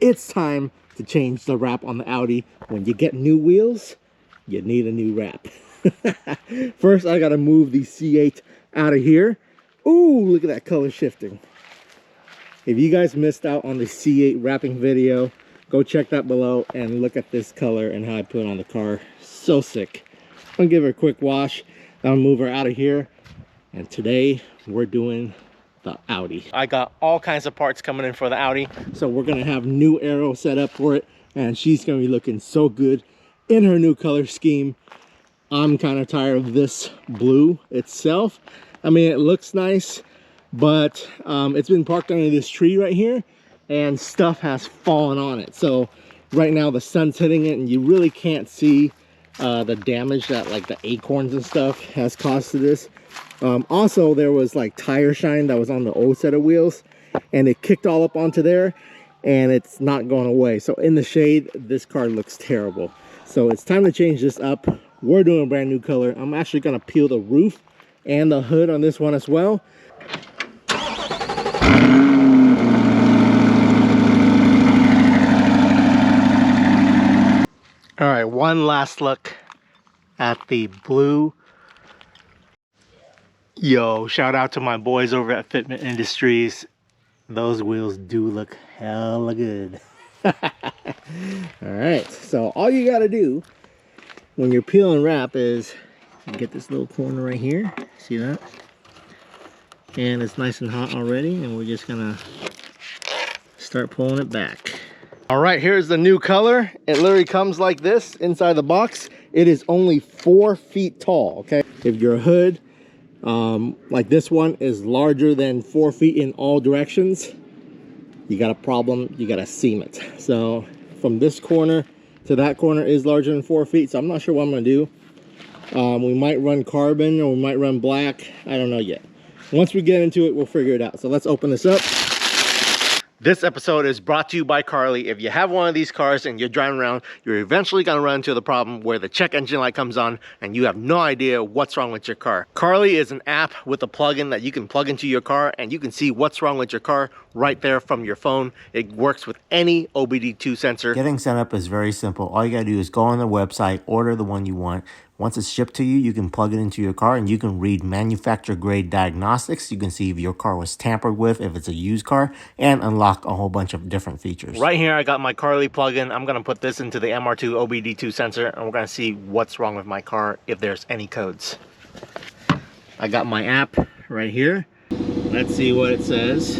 it's time to change the wrap on the Audi. When you get new wheels, you need a new wrap. First, I gotta move the C8 out of here. Ooh, look at that color shifting. If you guys missed out on the C8 wrapping video, go check that below and look at this color and how I put it on the car. So sick. I'm gonna give her a quick wash. I'll move her out of here. And today we're doing the Audi. I got all kinds of parts coming in for the Audi. So we're gonna have new aero set up for it. And she's gonna be looking so good in her new color scheme. I'm kind of tired of this blue itself. I mean, it looks nice, but it's been parked under this tree right here and stuff has fallen on it. So right now the sun's hitting it and you really can't see the damage that like the acorns and stuff has caused to this. Also, there was like tire shine that was on the old set of wheels and it kicked all up onto there and it's not going away. So in the shade, this car looks terrible. So it's time to change this up. We're doing a brand new color. I'm actually gonna peel the roof and the hood on this one as well. All right, one last look at the blue. Yo, shout out to my boys over at Fitment Industries. Those wheels do look hella good. All right, so all you gotta do when you're peeling wrap is get this little corner right here. See that? And it's nice and hot already, and we're just gonna start pulling it back. All right, here's the new color. It literally comes like this inside the box. It is only 4 feet tall, okay? If your hood, like this one, is larger than 4 feet in all directions, you got a problem, you gotta seam it. So from this corner to that corner is larger than 4 feet, so I'm not sure what I'm gonna do. We might run carbon or we might run black. I don't know yet. Once we get into it, we'll figure it out. So let's open this up. This episode is brought to you by Carly. If you have one of these cars and you're driving around, you're eventually going to run into the problem where the check engine light comes on and you have no idea what's wrong with your car. Carly is an app with a plugin that you can plug into your car and you can see what's wrong with your car right there from your phone. It works with any OBD2 sensor. Getting set up is very simple. All you got to do is go on the website, order the one you want. Once it's shipped to you, you can plug it into your car and you can read manufacturer grade diagnostics. You can see if your car was tampered with, if it's a used car, and unlock a whole bunch of different features. Right here, I got my Carly plugin. I'm going to put this into the MR2 OBD2 sensor and we're going to see what's wrong with my car, if there's any codes. I got my app right here. Let's see what it says.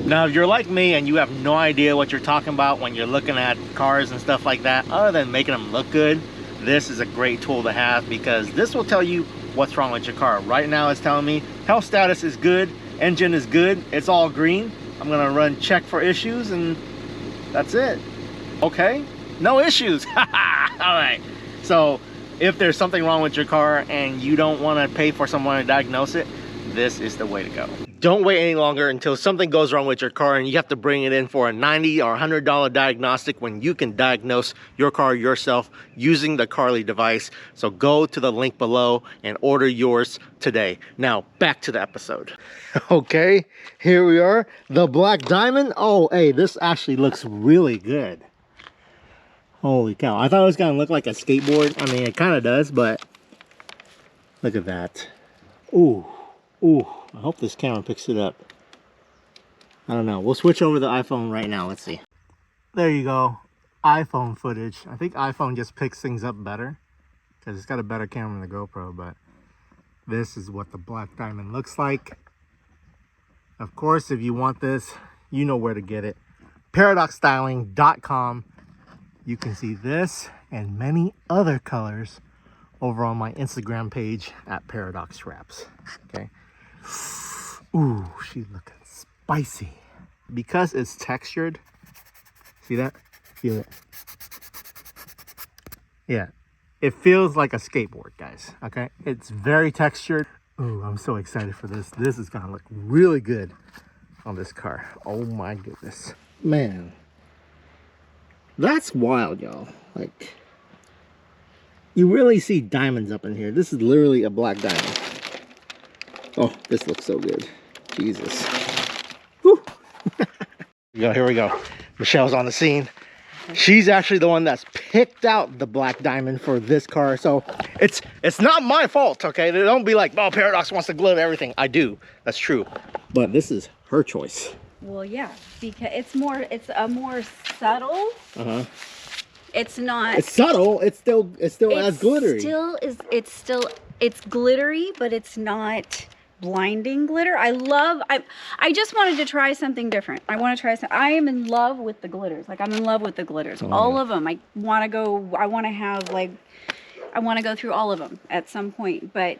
Now, if you're like me and you have no idea what you're talking about when you're looking at cars and stuff like that, other than making them look good, this is a great tool to have because this will tell you what's wrong with your car. Right now it's telling me health status is good, engine is good, it's all green. I'm gonna run check for issues and that's it. Okay, no issues. All right, so if there's something wrong with your car and you don't want to pay for someone to diagnose it, this is the way to go. Don't wait any longer until something goes wrong with your car and you have to bring it in for a $90 or $100 diagnostic when you can diagnose your car yourself using the Carly device. So go to the link below and order yours today. Now back to the episode. Okay, here we are. The black diamond. Oh, hey, this actually looks really good. Holy cow. I thought it was gonna look like a skateboard. I mean, it kind of does, but look at that. Ooh. Ooh, I hope this camera picks it up. I don't know. We'll switch over the iPhone right now. Let's see. There you go. iPhone footage. I think iPhone just picks things up better because it's got a better camera than the GoPro, but this is what the black diamond looks like. Of course, if you want this, you know where to get it. ParadoxStyling.com. You can see this and many other colors over on my Instagram page at Paradox Wraps. Okay. Ooh, she's looking spicy. Because it's textured, see that? Feel it. Yeah, it feels like a skateboard, guys, okay? It's very textured. Ooh, I'm so excited for this. This is gonna look really good on this car. Oh my goodness. Man, that's wild, y'all. Like, you really see diamonds up in here. This is literally a black diamond. Oh, this looks so good. Jesus. Whew. Here we go. Michelle's on the scene. She's actually the one that's picked out the black diamond for this car. So it's not my fault, okay? Don't be like, oh, Paradox wants to glitter everything. I do, that's true. But this is her choice. Well, yeah, because it's a more subtle. Uh-huh. It's not. It's subtle. It's still as glittery. It's glittery, but it's not blinding glitter. I just wanted to try something different. I want to try some. I am in love with the glitters. Like, I'm in love with the glitters. Oh, all yeah. of them. I want to go through all of them at some point, but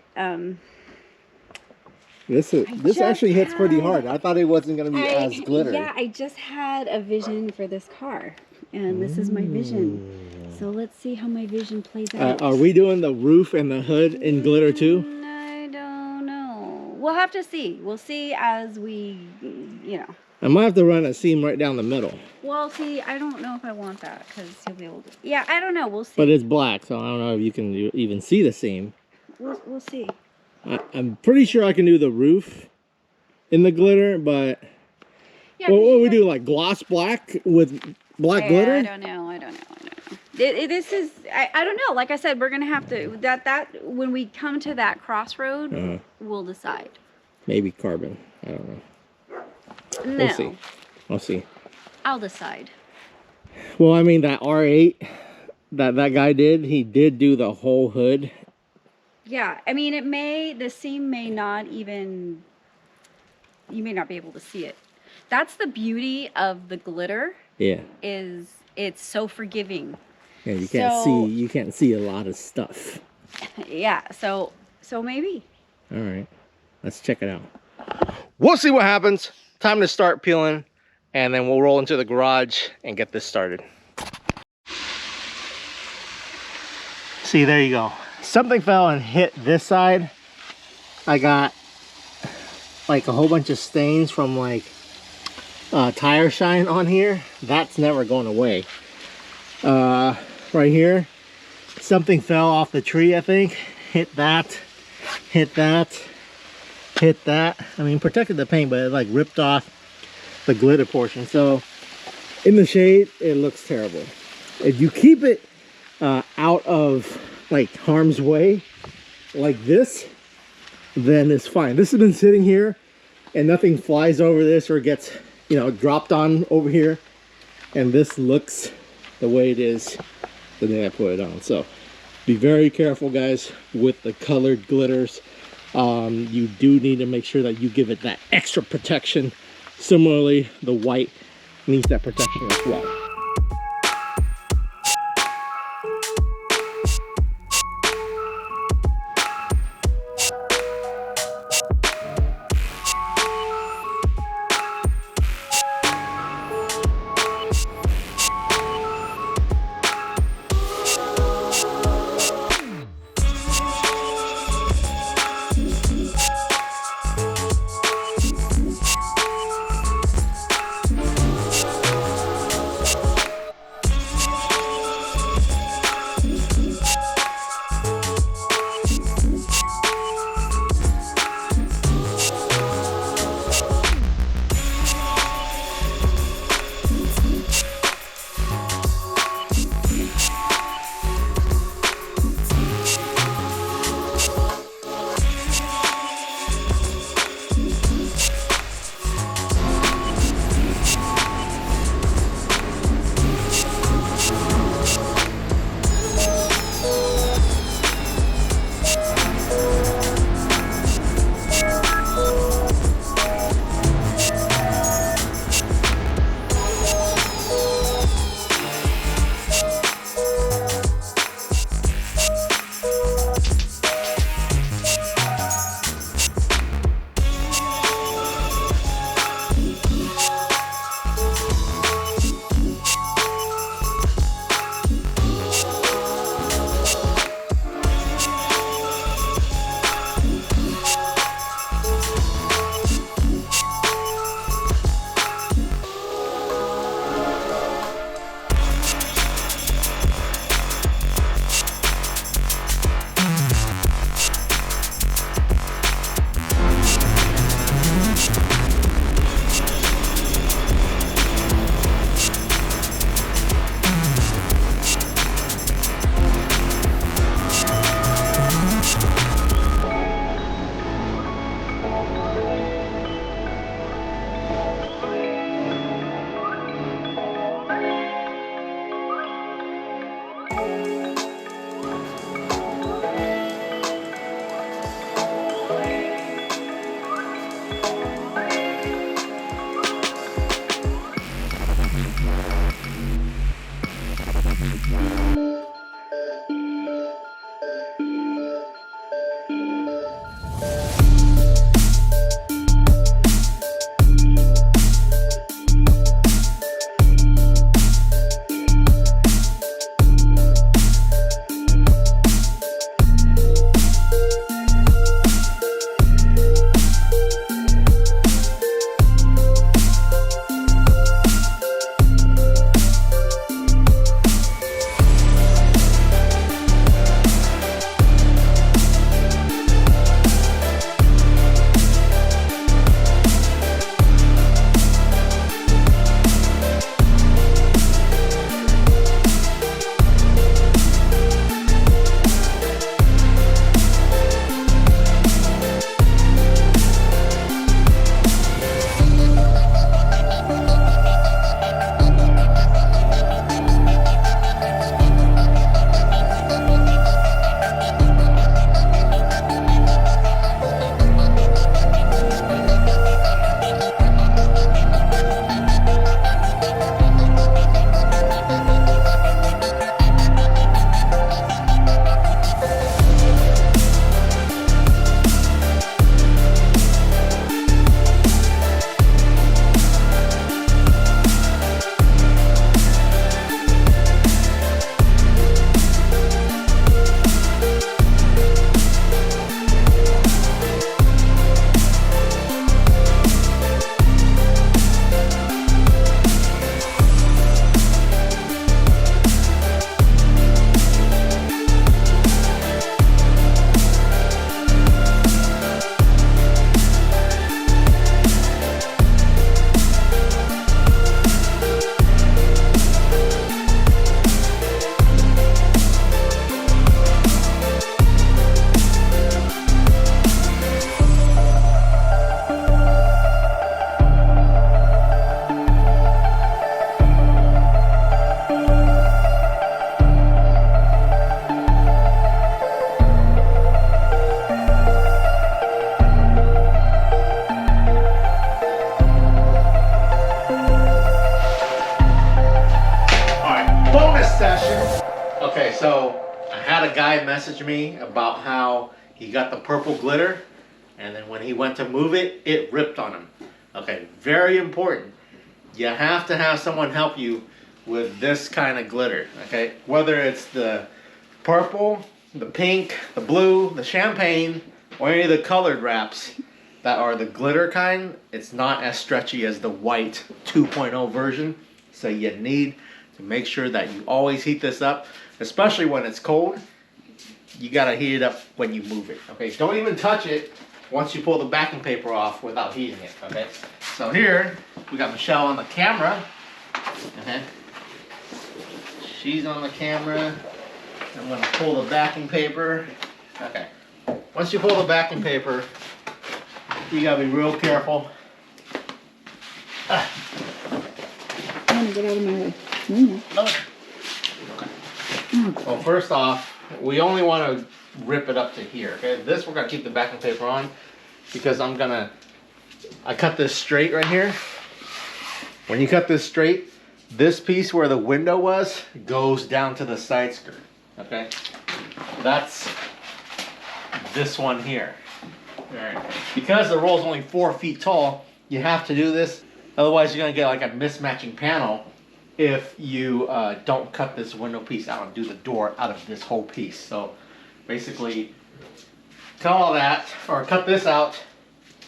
this actually hits pretty hard. I thought it wasn't going to be as glittery. Yeah, I just had a vision for this car, and this is my vision. So let's see how my vision plays out. Are we doing the roof and the hood in glitter too? I don't know. We'll have to see. We'll see as we, you know. I might have to run a seam right down the middle. Well, see, I don't know if I want that because he'll be able to. Yeah, I don't know. We'll see. But it's black, so I don't know if you can even see the seam. We'll see. I'm pretty sure I can do the roof in the glitter, but Yeah, what would we do? Like gloss black with black glitter? I don't know. This is, I don't know. Like I said, we're gonna have to when we come to that crossroad, we'll decide. Maybe carbon. I don't know. No, We'll see. We'll see. I'll decide. Well, I mean, that R8 that guy did, he did do the whole hood. Yeah, I mean, the seam may not even, you may not be able to see it. That's the beauty of the glitter. Yeah. Is it's so forgiving. Yeah, you can't see a lot of stuff. Yeah, so maybe. All right, let's check it out. We'll see what happens. Time to start peeling, and then we'll roll into the garage and get this started. See, there you go. Something fell and hit this side. I got like a whole bunch of stains from like tire shine on here. That's never going away. Right here, something fell off the tree, I think. Hit that, hit that, hit that. I mean, protected the paint, but it like ripped off the glitter portion. So in the shade, it looks terrible. If you keep it out of like harm's way like this, then it's fine. This has been sitting here and nothing flies over this or gets, you know, dropped on over here, and this looks the way it is the day I put it on. So be very careful, guys, with the colored glitters. You do need to make sure that you give it that extra protection. Similarly, the white needs that protection as well. Okay, so I had a guy message me about how he got the purple glitter, and then when he went to move it, it ripped on him. Okay, very important. You have to have someone help you with this kind of glitter, okay? Whether it's the purple, the pink, the blue, the champagne, or any of the colored wraps that are the glitter kind, it's not as stretchy as the white 2.0 version. So you need to make sure that you always heat this up, especially when it's cold. You gotta heat it up when you move it, okay? Don't even touch it once you pull the backing paper off without heating it, okay? So here, we got Michelle on the camera. Okay. She's on the camera. I'm gonna pull the backing paper. Okay. Once you pull the backing paper, you gotta be real careful. I'm gonna get out of my way. Okay. Well, first off, we only want to rip it up to here. Okay. This we're gonna keep the backing paper on because I cut this straight right here. When you cut this straight, this piece where the window was goes down to the side skirt. Okay. That's this one here. Alright. Because the roll is only 4 feet tall, you have to do this. Otherwise, you're going to get like a mismatching panel if you don't cut this window piece out and do the door out of this whole piece. So basically, cut all that, or cut this out,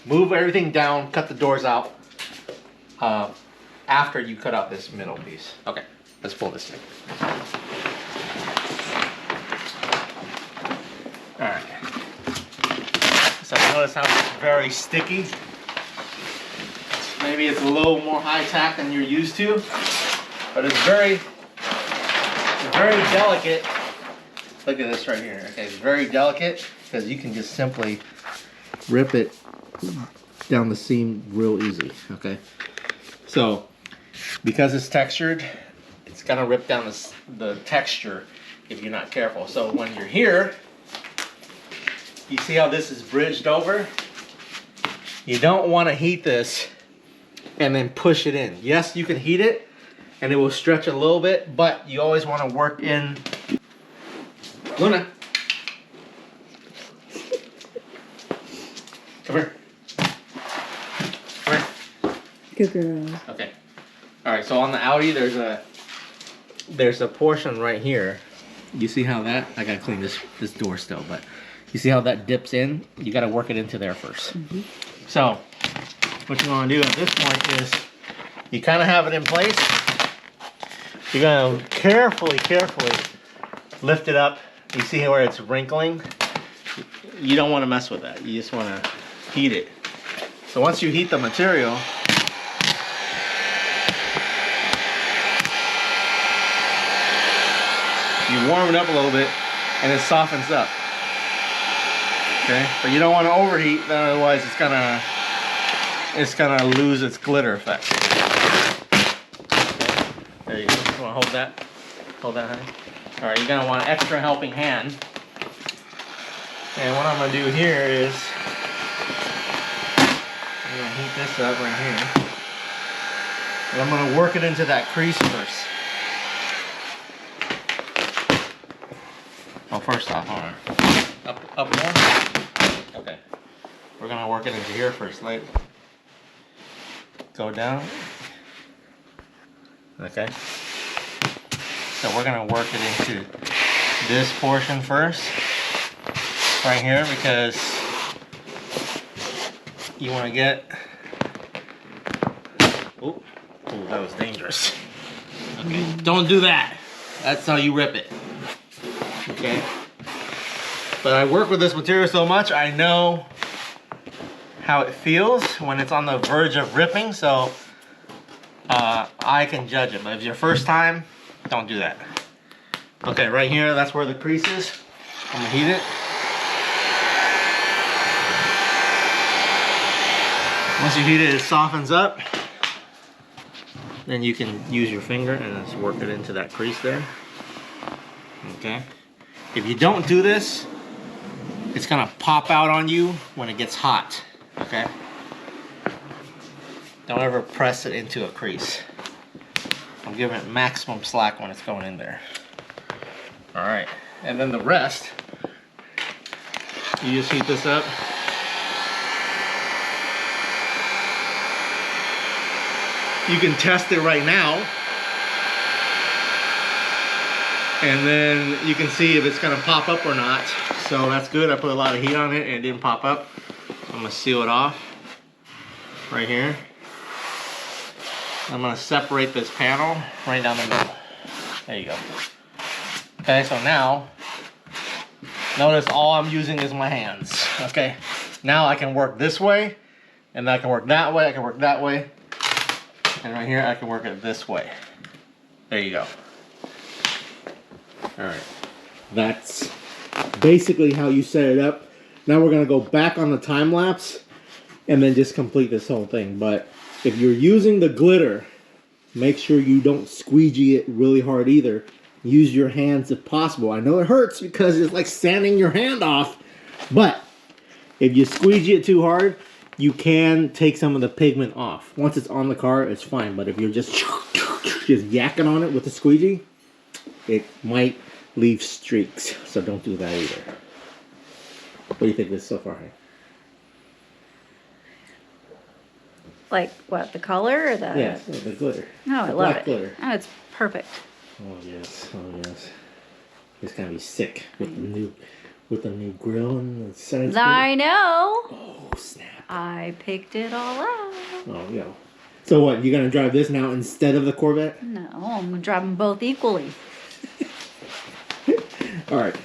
move everything down, cut the doors out after you cut out this middle piece. Okay, let's pull this thing. Alright. So notice how it's very sticky. Maybe it's a little more high tack than you're used to, but it's very delicate. Look at this right here. Okay, it's very delicate because you can just simply rip it down the seam real easy. Okay, so because it's textured, it's gonna rip down the texture if you're not careful. So when you're here, you see how this is bridged over? You don't want to heat this and then push it in. Yes, you can heat it, and it will stretch a little bit, but you always want to work in. Luna, come here. Come here. Good girl. Okay. All right. So on the Audi, there's a portion right here. You see how that? I gotta clean this door still, but you see how that dips in? You gotta work it into there first. So what you want to do at this point is you kind of have it in place. You're gonna carefully lift it up. You see where it's wrinkling? You don't want to mess with that. You just want to heat it. So once you heat the material, you warm it up a little bit and it softens up. Okay, but you don't want to overheat, then otherwise it's gonna lose its glitter effect. Okay. There you go. You want to hold that? Hold that, honey. All right, you're gonna want an extra helping hand. And what I'm gonna do here is I'm gonna heat this up right here, and I'm gonna work it into that crease first. Oh, first off, hold on. Up more. Okay. We're gonna work it into here first. Like, go down. Okay. So we're gonna work it into this portion first, right here, because you want to get. Oh, that was dangerous. Okay, don't do that. That's how you rip it. Okay. But I work with this material so much, I know how it feels when it's on the verge of ripping, so I can judge it. But if it's your first time, don't do that. Okay, right here, that's where the crease is. I'm gonna heat it. Once you heat it, it softens up. Then you can use your finger and just work it into that crease there. Okay. If you don't do this, it's gonna pop out on you when it gets hot. Okay. Don't ever press it into a crease. I'm giving it maximum slack when it's going in there. All right, and then the rest, you just heat this up. You can test it right now, and then you can see if it's gonna pop up or not. So that's good. I put a lot of heat on it and it didn't pop up. I'm gonna seal it off right here. I'm gonna separate this panel right down the middle. There you go. Okay, so now, notice all I'm using is my hands. Okay, now I can work this way, and I can work that way, I can work that way, and right here I can work it this way. There you go. All right, that's basically how you set it up. Now we're gonna go back on the time lapse and then just complete this whole thing. But if you're using the glitter, make sure you don't squeegee it really hard either. Use your hands if possible. I know it hurts because it's like sanding your hand off, but if you squeegee it too hard, you can take some of the pigment off. Once it's on the car, it's fine. But if you're just yakking on it with the squeegee, it might leave streaks. So don't do that either. What do you think of this so far? Like what? The color or the? Yeah, the glitter. No, I love black it. Glitter. Oh, it's perfect. Oh yes, oh yes. It's gonna be sick with the new grill and the side. I know. Oh snap! I picked it all out. Oh yeah. So what? You gonna drive this now instead of the Corvette? No, I'm gonna drive them both equally. All right.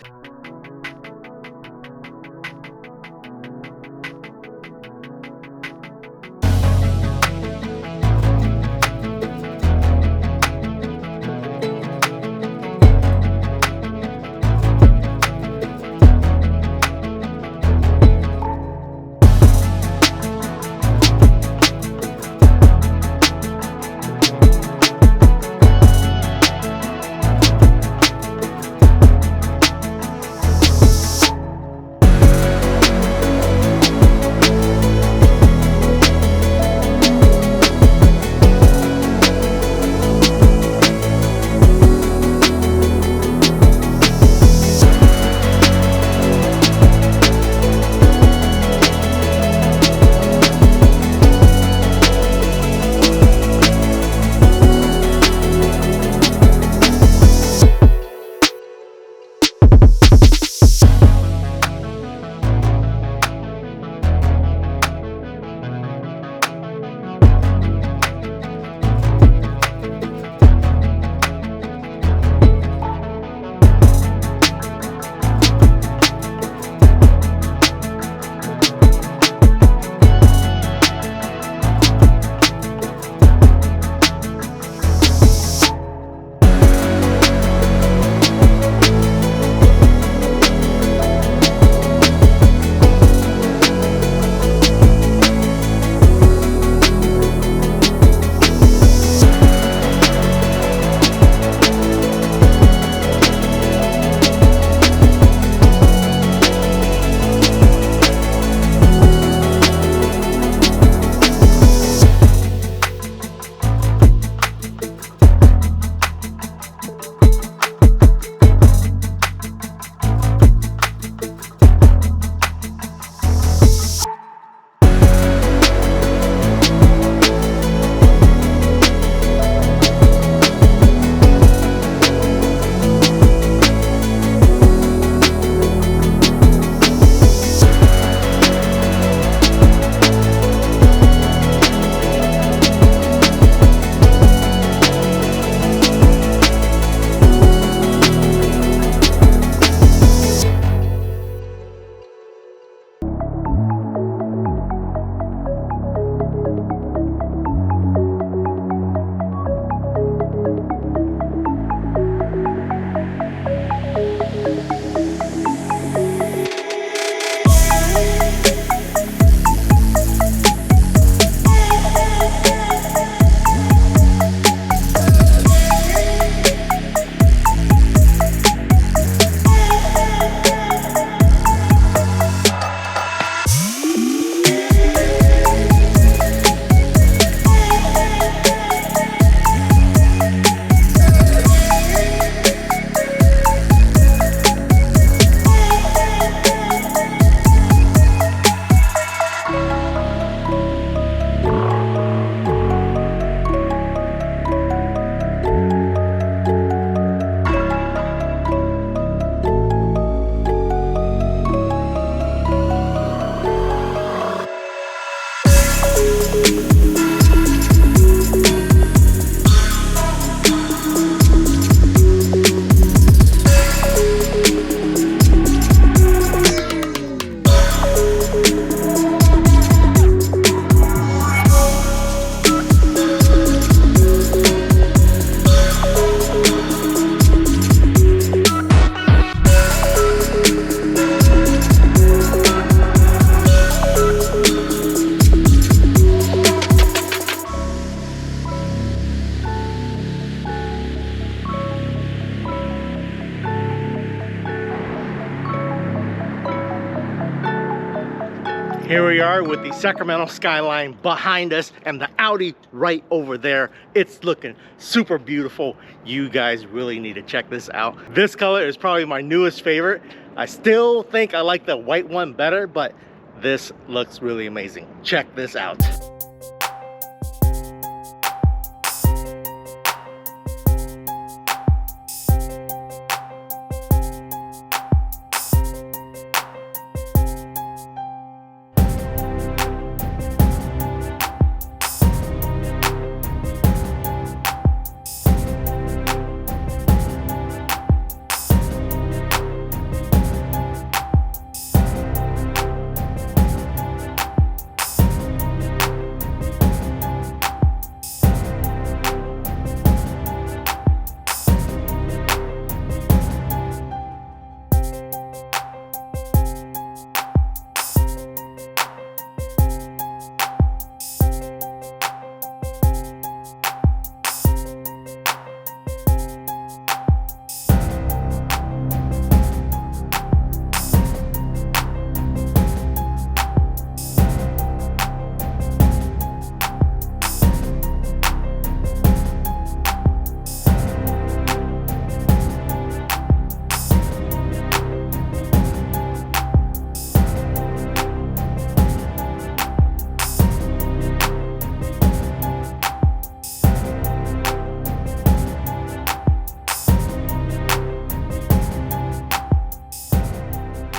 Here we are with the Sacramento skyline behind us and the Audi right over there. It's looking super beautiful. You guys really need to check this out. This color is probably my newest favorite. I still think I like the white one better, but this looks really amazing. Check this out.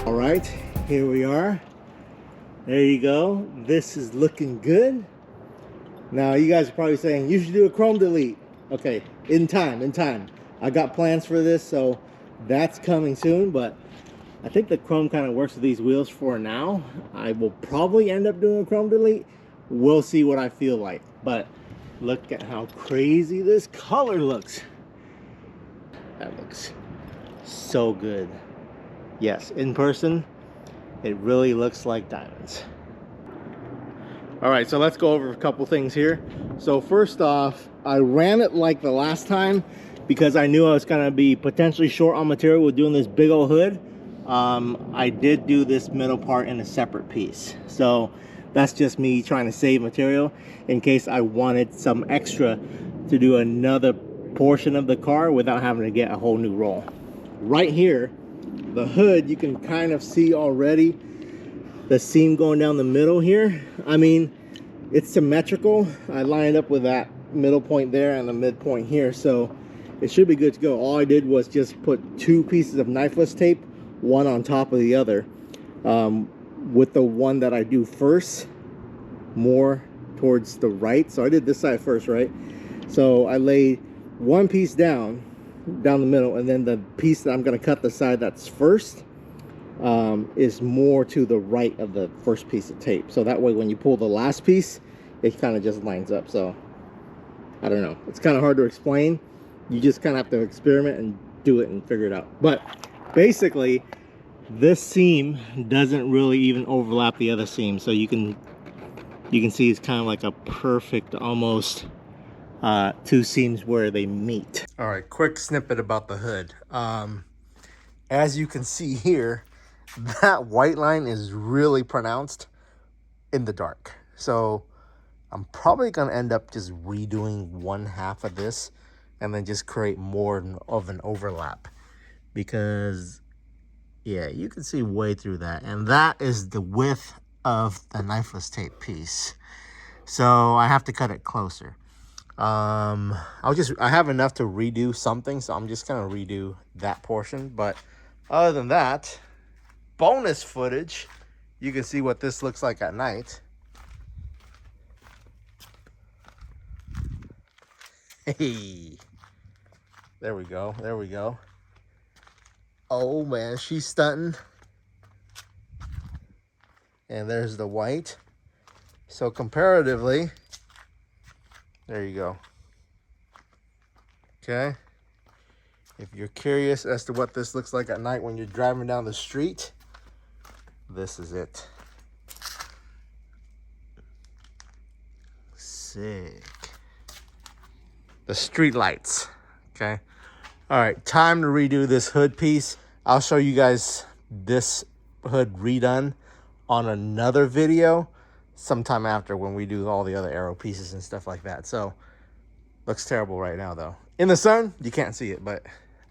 All right, here we are. There you go. This is looking good. Now you guys are probably saying you should do a chrome delete. Okay, in time. I got plans for this, so that's coming soon, but I think the chrome kind of works with these wheels for now. I will probably end up doing a chrome delete. We'll see what I feel like, but look at how crazy this color looks. That looks so good. Yes, in person, it really looks like diamonds. All right, so let's go over a couple things here. So first off, I ran it like the last time because I knew I was gonna be potentially short on material with doing this big old hood. I did do this middle part in a separate piece. So that's just me trying to save material in case I wanted some extra to do another portion of the car without having to get a whole new roll. Right here, the hood, you can kind of see already the seam going down the middle here. I mean, it's symmetrical. I lined up with that middle point there and the midpoint here, so it should be good to go. All I did was just put 2 pieces of knifeless tape, one on top of the other, with the one that I do first more towards the right. So I did this side first, right? So I laid one piece down the middle, and then the piece that I'm going to cut the side that's first is more to the right of the first piece of tape, so that way when you pull the last piece, it kind of just lines up. So I don't know, it's kind of hard to explain. You just kind of have to experiment and do it and figure it out. But basically this seam doesn't really even overlap the other seam, so you can see it's kind of like a perfect almost 2 seams where they meet. All right, quick snippet about the hood. As you can see here, that white line is really pronounced in the dark. So I'm probably gonna end up just redoing one half of this and then just create more of an overlap, because yeah, you can see way through that, and that is the width of the knifeless tape piece. So I have to cut it closer. I have enough to redo something, so I'm just gonna redo that portion. But other than that, bonus footage, you can see what this looks like at night. Hey, there we go, there we go. Oh man, she's stunting. And there's the white. So comparatively, there you go. Okay. If you're curious as to what this looks like at night when you're driving down the street, this is it. Sick. The street lights. Okay. All right, time to redo this hood piece. I'll show you guys this hood redone on another video sometime after, when we do all the other aero pieces and stuff like that. So looks terrible right now though. In the sun, you can't see it, but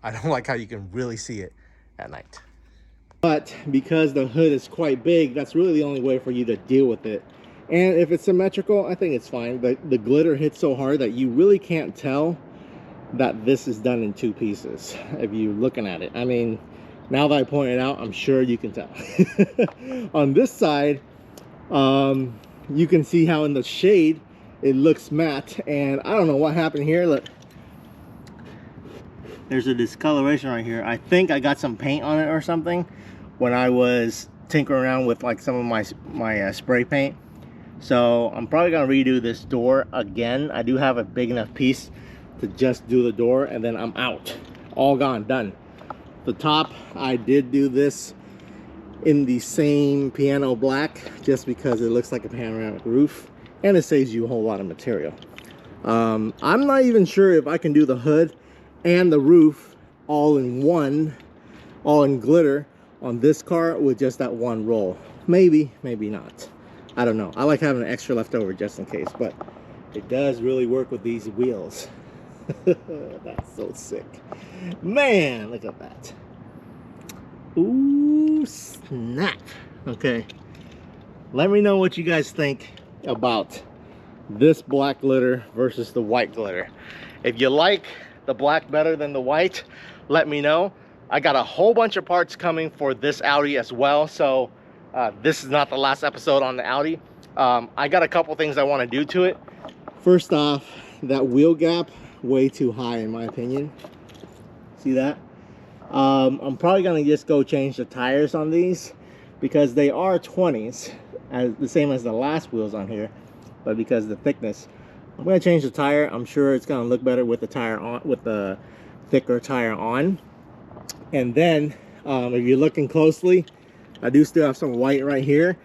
I don't like how you can really see it at night. But because the hood is quite big, that's really the only way for you to deal with it. And if it's symmetrical, I think it's fine. But the glitter hits so hard that you really can't tell that this is done in two pieces if you're looking at it. I mean, now that I pointed out, I'm sure you can tell. On this side, you can see how in the shade it looks matte, and I don't know what happened here. Look, there's a discoloration right here. I think I got some paint on it or something when I was tinkering around with like some of my spray paint. So I'm probably gonna redo this door again. I do have a big enough piece to just do the door, and then I'm out. All gone, done. The top, I did do this in the same piano black just because it looks like a panoramic roof and it saves you a whole lot of material. I'm not even sure if I can do the hood and the roof all in one, all in glitter on this car with just that one roll. Maybe, maybe not. I don't know. I like having an extra left over just in case, but it does really work with these wheels. That's so sick. Man, look at that. Ooh, snap. Okay. Let me know what you guys think about this black glitter versus the white glitter. If you like the black better than the white, let me know. I got a whole bunch of parts coming for this Audi as well, so this is not the last episode on the Audi. I got a couple things I want to do to it. First off, that wheel gap, way too high in my opinion. See that? I'm probably gonna just go change the tires on these because they are 20s, as the same as the last wheels on here, but because of the thickness, I'm gonna change the tire. I'm sure it's gonna look better with the tire on, with the thicker tire on. And then if you're looking closely, I do still have some white right here.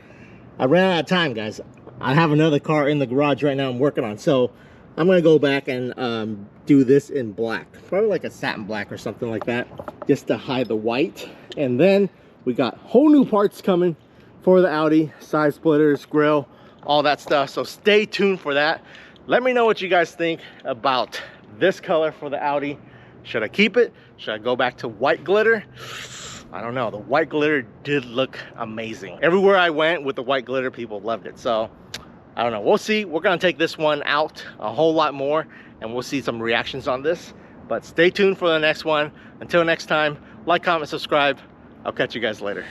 I ran out of time, guys. I have another car in the garage right now I'm working on, so I'm gonna go back and do this in black, probably like a satin black or something like that, just to hide the white. And then we got whole new parts coming for the Audi, side splitters, grill, all that stuff. So stay tuned for that. Let me know what you guys think about this color for the Audi. Should I keep it? Should I go back to white glitter? I don't know. The white glitter did look amazing. Everywhere I went with the white glitter, people loved it. So I don't know. We'll see. We're going to take this one out a whole lot more, and we'll see some reactions on this. But stay tuned for the next one. Until next time, like, comment, subscribe. I'll catch you guys later.